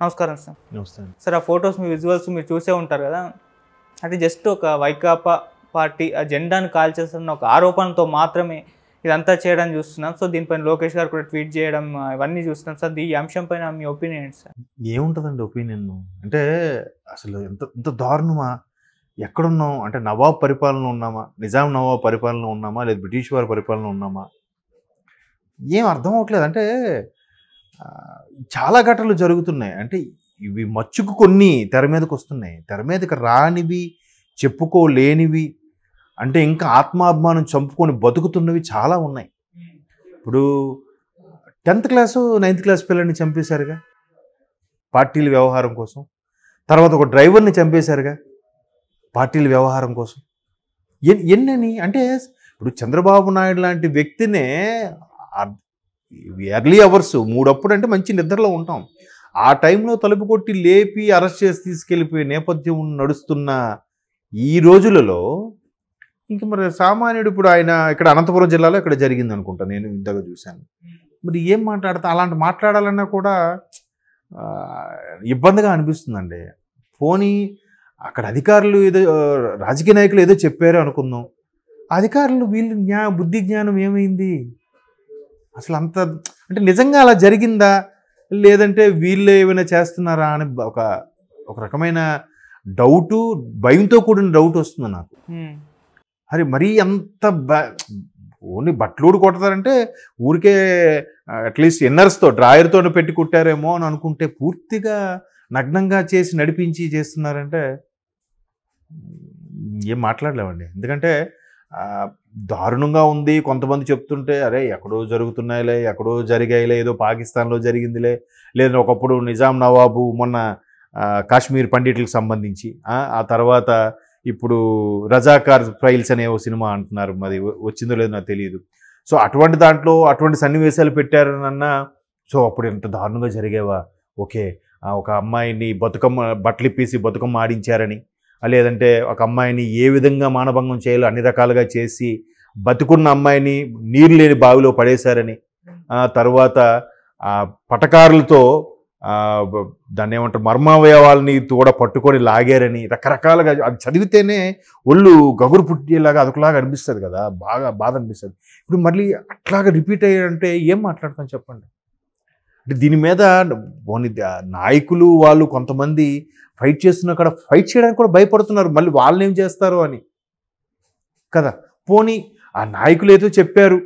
నమస్కారం సార్. నమస్తే. సార్, ఆ ఫొటోస్ మీ విజువల్స్ మీరు చూసే ఉంటారు కదా. అది జస్ట్ ఒక వైకాపా పార్టీ ఆ జెండాను కాల్చేస్తున్న ఒక ఆరోపణతో మాత్రమే ఇదంతా చేయడం చూస్తున్నాం. సో దీనిపైన లోకేష్ గారు కూడా ట్వీట్ చేయడం ఇవన్నీ చూస్తున్నాం సార్. ఈ అంశం పైన మీ ఒపీనియన్ ఏంటి సార్? ఏముంటుందండి ఒపీనియన్? అంటే అసలు ఎంత దారుణమా? ఎక్కడున్నాం? అంటే నవాబ్ పరిపాలన ఉన్నామా, నిజాం నవాబ్ పరిపాలన ఉన్నామా, లేదా బ్రిటిష్ వారి పరిపాలన ఉన్నామా? ఏం అర్థం అవ్వట్లేదు. అంటే చాలా ఘటనలు జరుగుతున్నాయి. అంటే ఇవి మచ్చుకు కొన్ని తెర మీదకి వస్తున్నాయి. తెర మీదకి రానివి, చెప్పుకోలేనివి, అంటే ఇంకా ఆత్మాభిమానం చంపుకొని బతుకుతున్నవి చాలా ఉన్నాయి. ఇప్పుడు 10th క్లాసు 9th క్లాస్ పిల్లల్ని చంపేశారుగా పార్టీల వ్యవహారం కోసం. తర్వాత ఒక డ్రైవర్ని చంపేశారుగా పార్టీల వ్యవహారం కోసం. ఎన్నని అంటే ఇప్పుడు చంద్రబాబు నాయుడు లాంటి వ్యక్తినే ఎర్లీ అవర్స్ 3 అంటే మంచి నిద్రలో ఉంటాం. ఆ టైంలో తలుపు కొట్టి లేపి అరెస్ట్ చేసి తీసుకెళ్ళిపోయే నేపథ్యం నడుస్తున్న ఈ రోజులలో ఇంక మరి సామాన్యుడు ఇప్పుడు ఆయన ఇక్కడ అనంతపురం జిల్లాలో ఇక్కడ జరిగింది అనుకుంటా, నేను ఇంతగా చూశాను. మరి ఏం మాట్లాడతా? అలాంటి మాట్లాడాలన్నా కూడా ఇబ్బందిగా అనిపిస్తుందండి. పోనీ అక్కడ అధికారులు ఏదో రాజకీయ నాయకులు ఏదో చెప్పారు అనుకుందాం. అధికారులు వీళ్ళు బుద్ధి జ్ఞానం ఏమైంది అసలు? అంత అంటే నిజంగా అలా జరిగిందా, లేదంటే వీళ్ళు ఏమైనా చేస్తున్నారా అని ఒక రకమైన డౌటు, భయంతో కూడిన డౌట్ వస్తుంది నాకు. అరే మరీ అంత ఓన్లీ బట్టలుడు కొడతారంటే ఊరికే అట్లీస్ట్ ఇన్నర్స్తో డ్రాయర్తో పెట్టి కుట్టారేమో అని అనుకుంటే, పూర్తిగా నగ్నంగా చేసి నడిపించి చేస్తున్నారంటే ఏం మాట్లాడలేమండి. ఎందుకంటే దారుణంగా ఉంది. కొంతమంది చెప్తుంటే అరే ఎక్కడో జరుగుతున్నాయిలే, ఎక్కడో జరిగాయిలే, ఏదో పాకిస్తాన్లో జరిగిందిలే, లేదా ఒకప్పుడు నిజాం నవాబు మొన్న కాశ్మీర్ పండితులకు సంబంధించి, ఆ తర్వాత ఇప్పుడు రజాకార్ ఫైల్స్ అనే ఓ సినిమా అంటున్నారు, మరి వచ్చిందో లేదో నాకు తెలియదు. సో అటువంటి దాంట్లో అటువంటి సన్నివేశాలు పెట్టారనన్నా, సో అప్పుడు ఎంత దారుణంగా జరిగేవా, ఓకే ఒక అమ్మాయిని బట్టలు ఇప్పేసి బతుకమ్మ ఆడించారని, లేదంటే ఒక అమ్మాయిని ఏ విధంగా మానభంగం చేయాలో అన్ని రకాలుగా చేసి బతుకున్న అమ్మాయిని నీరు లేని బావిలో పడేశారని, తర్వాత పటకారులతో దాన్ని ఏమంటారు మర్మావయవాల్ని కూడా పట్టుకొని లాగారని, రకరకాలుగా అది చదివితేనే ఒళ్ళు గగురు పుట్టేలాగా అదొకలాగా అనిపిస్తుంది కదా, బాగా బాధ అనిపిస్తుంది. ఇప్పుడు మళ్ళీ అట్లాగా రిపీట్ అయ్యారంటే ఏం మాట్లాడతాం చెప్పండి? అంటే దీని మీద నాయకులు వాళ్ళు కొంతమంది ఫైట్ చేస్తున్న కాడ ఫైట్ చేయడానికి కూడా భయపడుతున్నారు, మళ్ళీ వాళ్ళని ఏం చేస్తారు అని కదా. పోనీ ఆ నాయకులు ఏదో చెప్పారు,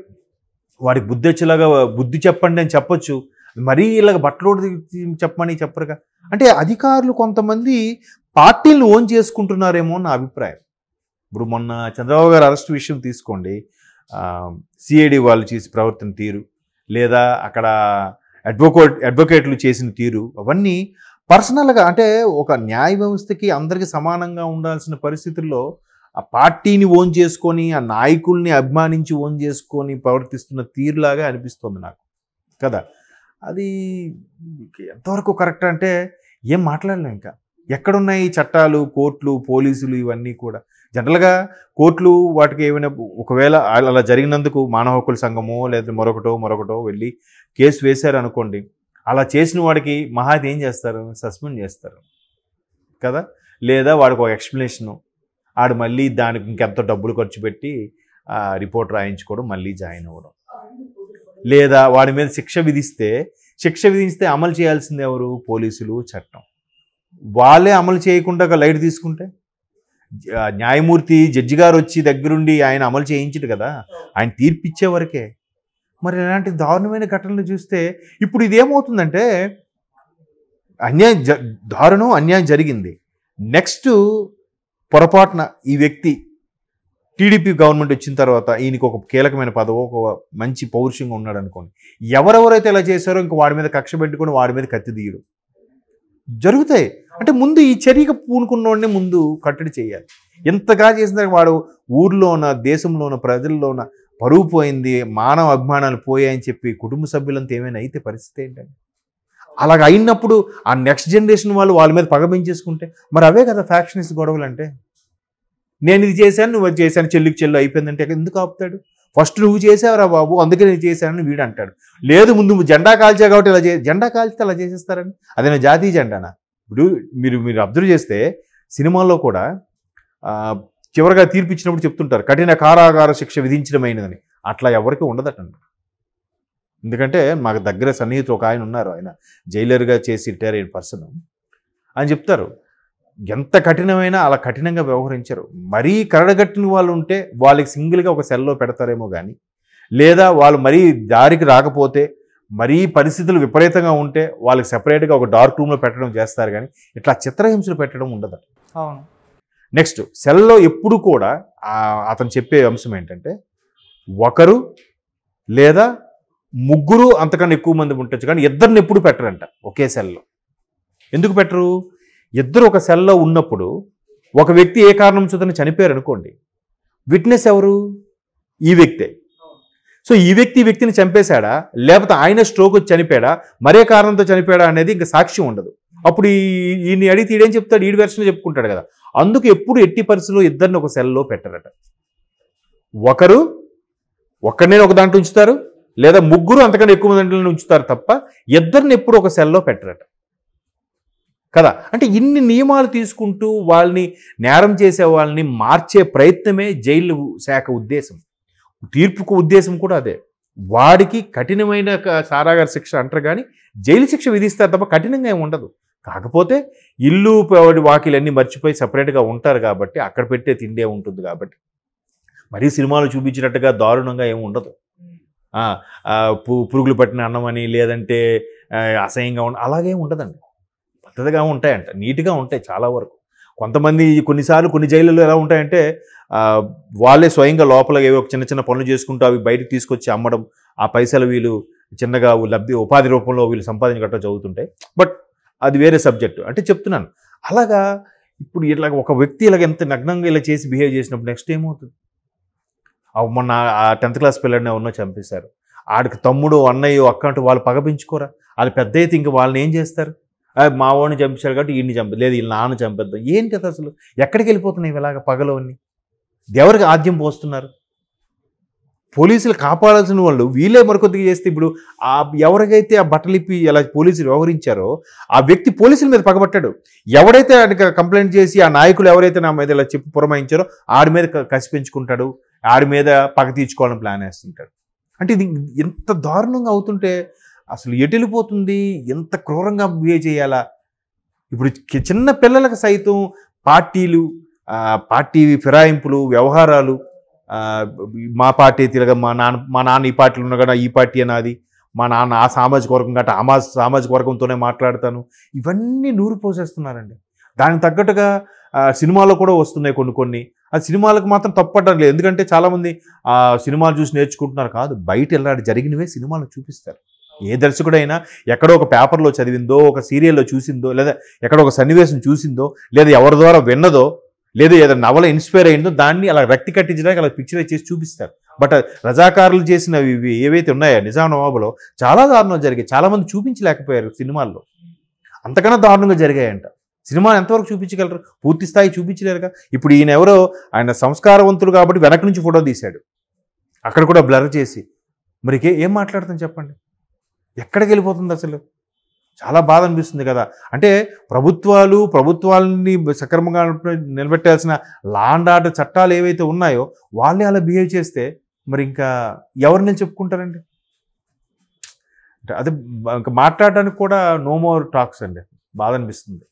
వాడికి బుద్ధి వచ్చేలాగా బుద్ధి చెప్పండి అని చెప్పొచ్చు, మరీ ఇలాగ బట్టలోడు చెప్పమని చెప్పరుగా. అంటే అధికారులు కొంతమంది పార్టీలను ఓన్ చేసుకుంటున్నారేమో నా అభిప్రాయం. ఇప్పుడు మొన్న చంద్రబాబు గారు అరెస్ట్ విషయం తీసుకోండి, సిఐడి వాళ్ళు చేసి ప్రవర్తన తీరు, లేదా అక్కడ అడ్వకేట్లు చేసిన తీరు, అవన్నీ పర్సనల్గా అంటే ఒక న్యాయ వ్యవస్థకి అందరికీ సమానంగా ఉండాల్సిన పరిస్థితుల్లో ఆ పార్టీని ఓన్ చేసుకొని, ఆ నాయకుల్ని అభిమానించి ఓన్ చేసుకొని ప్రవర్తిస్తున్న తీరులాగా అనిపిస్తుంది నాకు కదా. అది ఎంతవరకు కరెక్ట్ అంటే ఏం మాట్లాడలేం. ఇంకా ఎక్కడున్నాయి చట్టాలు, కోర్టులు, పోలీసులు, ఇవన్నీ కూడా జనరల్గా కోర్టులు వాటికి ఏమైనా ఒకవేళ అలా జరిగినందుకు మానవ హక్కుల సంఘమో లేదా మరొకటో వెళ్ళి కేసు వేశారు అనుకోండి, అలా చేసిన వాడికి మహాది ఏం చేస్తారు? సస్పెండ్ చేస్తారు కదా, లేదా వాడికి ఒక ఎక్స్ప్లెనేషను, ఆడు మళ్ళీ దానికి ఇంకెంతో డబ్బులు ఖర్చు పెట్టి రిపోర్ట్ రాయించుకోవడం, మళ్ళీ జాయిన్ అవ్వడం, లేదా వాడి మీద శిక్ష విధిస్తే అమలు చేయాల్సింది ఎవరు? పోలీసులు, చట్టం. వాళ్ళే అమలు చేయకుండా లైట్ తీసుకుంటే న్యాయమూర్తి జడ్జి గారు వచ్చి దగ్గరుండి ఆయన అమలు చేయించడు కదా, ఆయన తీర్పిచ్చే వరకే. మరి ఇలాంటి దారుణమైన ఘటనలు చూస్తే ఇప్పుడు ఇదేమవుతుందంటే అన్యాయం జరిగింది. నెక్స్ట్ పొరపాటున ఈ వ్యక్తి టీడీపీ గవర్నమెంట్ వచ్చిన తర్వాత ఈయనకి ఒక కీలకమైన పదవి, ఒక మంచి పౌరుషంగా ఉన్నాడు అనుకోండి, ఎవరెవరైతే ఇలా చేశారో ఇంక వాడి మీద కక్ష పెట్టుకొని వాడి మీద కత్తి తీయడం జరుగుతాయి. అంటే ముందు ఈ చర్యగా పూనుకున్నోడిని ముందు కట్టడి చేయాలి. ఎంతగా చేసిన వాడు ఊర్లోన, దేశంలోన, ప్రజల్లోన పరువు పోయింది, మానవ అభిమానాలు పోయాయని చెప్పి కుటుంబ సభ్యులంతా ఏమైనా అయితే పరిస్థితి ఏంటండి? అలాగ అయినప్పుడు ఆ నెక్స్ట్ జనరేషన్ వాళ్ళ మీద పగ పెంచేసుకుంటే మరి అవే కదా ఫ్యాక్షనిస్ట్ గొడవలు అంటే. నేను ఇది చేశాను, నువ్వు అది చేశాను, చెల్లికి చెల్లు అయిపోయిందంటే ఎందుకు ఆపుతాడు? ఫస్ట్ నువ్వు చేసావురా బాబు, అందుకే నేను చేశానని వీడు అంటాడు. లేదు ముందు నువ్వు జెండా కాల్చా కాబట్టి ఇలా జెండా కాల్చితే అలా చేసేస్తారండి. అదేనా జాతీయ జెండానా? ఇప్పుడు మీరు అబ్జర్వ్ చేస్తే సినిమాల్లో కూడా చివరిగా తీర్పు ఇచ్చినప్పుడు చెప్తుంటారు కఠిన కారాగార శిక్ష విధించడమైనదని. అట్లా ఎవరికి ఉండదటండి. ఎందుకంటే మాకు దగ్గర సన్నిహితులు ఒక ఆయన ఉన్నారు, ఆయన జైలర్గా చేసి రిటైర్ అయిన పర్సన్. అని చెప్తారు ఎంత కఠినమైనా అలా కఠినంగా వ్యవహరించరు. మరీ కరడగట్టిన వాళ్ళు ఉంటే వాళ్ళకి సింగిల్గా ఒక సెల్లో పెడతారేమో కానీ, లేదా వాళ్ళు మరీ దారికి రాకపోతే, మరీ పరిస్థితులు విపరీతంగా ఉంటే వాళ్ళకి సెపరేట్గా ఒక డార్క్ రూమ్లో పెట్టడం చేస్తారు కానీ ఇట్లా చిత్రహింసలు పెట్టడం ఉండదు. అవును. నెక్స్ట్ సెల్లో ఎప్పుడు కూడా అతను చెప్పే అంశం ఏంటంటే ఒకరు లేదా ముగ్గురు అంతకన్నా ఎక్కువ మంది ఉండొచ్చు కానీ ఇద్దరిని ఎప్పుడు పెట్టరంట ఒకే సెల్లో. ఎందుకు పెట్టరు? ఇద్దరు ఒక సెల్లో ఉన్నప్పుడు ఒక వ్యక్తి ఏ కారణం చూదని చనిపోయారు అనుకోండి, విట్నెస్ ఎవరు? ఈ వ్యక్తే. సో ఈ వ్యక్తిని చంపేశాడా, లేకపోతే ఆయన స్ట్రోక్ వచ్చి చనిపోయాడా, మరే కారణంతో చనిపోయాడా అనేది ఇంకా సాక్ష్యం ఉండదు. అప్పుడు ఈయన్ని అడిగితే ఈడేం చెప్తాడు? ఈడి వెర్షన్లో చెప్పుకుంటాడు కదా. అందుకు ఎప్పుడు ఎట్టి పరిస్థితుల్లో ఇద్దరిని ఒక సెల్లో పెట్టరట. ఒక్కరినే ఒక దాంట్లో ఉంచుతారు, లేదా ముగ్గురు అంతకన్నా ఎక్కువ మందిని ఉంచుతారు తప్ప ఇద్దరిని ఎప్పుడు ఒక సెల్లో పెట్టరట కదా. అంటే ఇన్ని నియమాలు తీసుకుంటూ వాళ్ళని నేరం చేసే వాళ్ళని మార్చే ప్రయత్నమే జైలు శాఖ ఉద్దేశం. తీర్పుకు ఉద్దేశం కూడా అదే. వాడికి కఠినమైన కారాగార శిక్ష అంటారు కానీ జైలు శిక్ష విధిస్తారు తప్ప కఠినంగా ఏమి ఉండదు. కాకపోతే ఇల్లు వాకిలన్నీ మర్చిపోయి సపరేట్గా ఉంటారు కాబట్టి అక్కడ పెట్టే తిండే ఉంటుంది కాబట్టి మరీ సినిమాలు చూపించినట్టుగా దారుణంగా ఏమి ఉండదు. పురుగులు పట్టిన అన్నం అని లేదంటే అసహ్యంగా అలాగేం ఉండదండి. పద్ధతిగా ఉంటాయంట, నీట్గా ఉంటాయి చాలా వరకు. కొంతమంది కొన్నిసార్లు కొన్ని జైళ్ళలో ఎలా ఉంటాయంటే వాళ్ళే స్వయంగా లోపల ఏవో చిన్న చిన్న పనులు చేసుకుంటూ అవి బయటకు తీసుకొచ్చి అమ్మడం, ఆ పైసలు వీళ్ళు చిన్నగా ఉపాధి రూపంలో వీళ్ళు సంపాదించగట్ట చదువుతుంటాయి. బట్ అది వేరే సబ్జెక్టు. అంటే చెప్తున్నాను అలాగా. ఇప్పుడు ఇట్లా ఒక వ్యక్తి ఇలాగ ఎంత నగ్నంగా ఇలా చేసి బిహేవ్ చేసినప్పుడు నెక్స్ట్ ఏమవుతుంది? మొన్న ఆ 10th క్లాస్ పిల్లడిని ఎవరినో చంపేశారు. ఆడికి తమ్ముడు అన్నయ్యో అక్క అంటూ వాళ్ళు పగ పెంచుకోరా? అది పెద్ద అయితే ఇంక వాళ్ళని ఏం చేస్తారు? మా వాడిని చంపేశారు కాబట్టి ఈయన్ని లేదు వీళ్ళ నాన్న చంపేద్దాం. ఏంటి కదా అసలు? ఎక్కడికి వెళ్ళిపోతున్నాయి ఇలాగ పగలోని? ఎవరికి ఆద్యం పోస్తున్నారు? పోలీసులు కాపాడాల్సిన వాళ్ళు వీళ్ళే మరికొద్దిగా చేస్తే ఇప్పుడు ఎవరికైతే ఆ బట్టలిప్పి ఎలా పోలీసులు వ్యవహరించారో ఆ వ్యక్తి పోలీసుల మీద పగబట్టాడు. ఎవడైతే ఆయనకి కంప్లైంట్ చేసి ఆ నాయకులు ఎవరైతే నా మీద ఇలా చెప్పి పురమాయించారో ఆడి మీద కసి పెంచుకుంటాడు, ఆడి మీద పగ తీర్చుకోవాలని ప్లాన్ వేస్తుంటాడు. అంటే ఇది ఎంత దారుణంగా అవుతుంటే అసలు ఎటెళ్ళిపోతుంది? ఎంత క్రూరంగా బిహేవ్ చేయాలా? ఇప్పుడు చిన్న పిల్లలకు సైతం పార్టీలు, పార్టీ ఫిరాయింపులు, వ్యవహారాలు, మా పార్టీ తిరగ మా నాన్న ఈ పార్టీలో ఉన్నా కదా ఈ పార్టీ అన్నది, మా నాన్న ఆ సామాజిక వర్గం గట్ట ఆ సామాజిక వర్గంతోనే మాట్లాడతాను, ఇవన్నీ నూరు పోసేస్తున్నారండి. దానికి తగ్గట్టుగా సినిమాలో కూడా వస్తున్నాయి కొన్ని. ఆ సినిమాలకు మాత్రం తప్పడం లేదు. ఎందుకంటే చాలామంది సినిమాలు చూసి నేర్చుకుంటున్నారు కాదు, బయట ఎలాంటి జరిగినవే సినిమాలు చూపిస్తారు. ఏ దర్శకుడైనా ఎక్కడో ఒక పేపర్లో చదివిందో, ఒక సీరియల్లో చూసిందో, లేదా ఎక్కడో ఒక సన్నివేశం చూసిందో, లేదా ఎవరి ద్వారా విన్నదో, లేదా ఏదైనా నవల ఇన్స్పైర్ అయిందో దాన్ని అలా రక్తి కట్టించడానికి అలా పిక్చరైజ్ చేసి చూపిస్తారు. బట్ రజాకారులు చేసినవి ఏవైతే ఉన్నాయో నిజాం నవాబులో చాలా దారుణంగా జరిగాయి. చాలామంది చూపించలేకపోయారు సినిమాల్లో, అంతకన్నా దారుణంగా జరిగాయంట. సినిమాని ఎంతవరకు చూపించగలరు? పూర్తి స్థాయి చూపించలేరుగా. ఇప్పుడు ఈయన ఎవరో ఆయన సంస్కారవంతుడు కాబట్టి వెనక నుంచి ఫోటో తీశాడు, అక్కడ కూడా బ్లర్ చేసి. మరి ఏం మాట్లాడుతాం చెప్పండి? ఎక్కడికి వెళ్ళిపోతుంది అసలు? చాలా బాధ అనిపిస్తుంది కదా. అంటే ప్రభుత్వాలని సక్రమంగా నిలబెట్టాల్సిన లా అండ్ ఆర్డర్ చట్టాలు ఏవైతే ఉన్నాయో వాళ్ళే అలా బిహేవ్ చేస్తే మరి ఇంకా ఎవరిని చెప్పుకుంటారండి? అదే ఇంకా మాట్లాడడానికి కూడా నో మోర్ టాక్స్ అండి. బాధ అనిపిస్తుంది.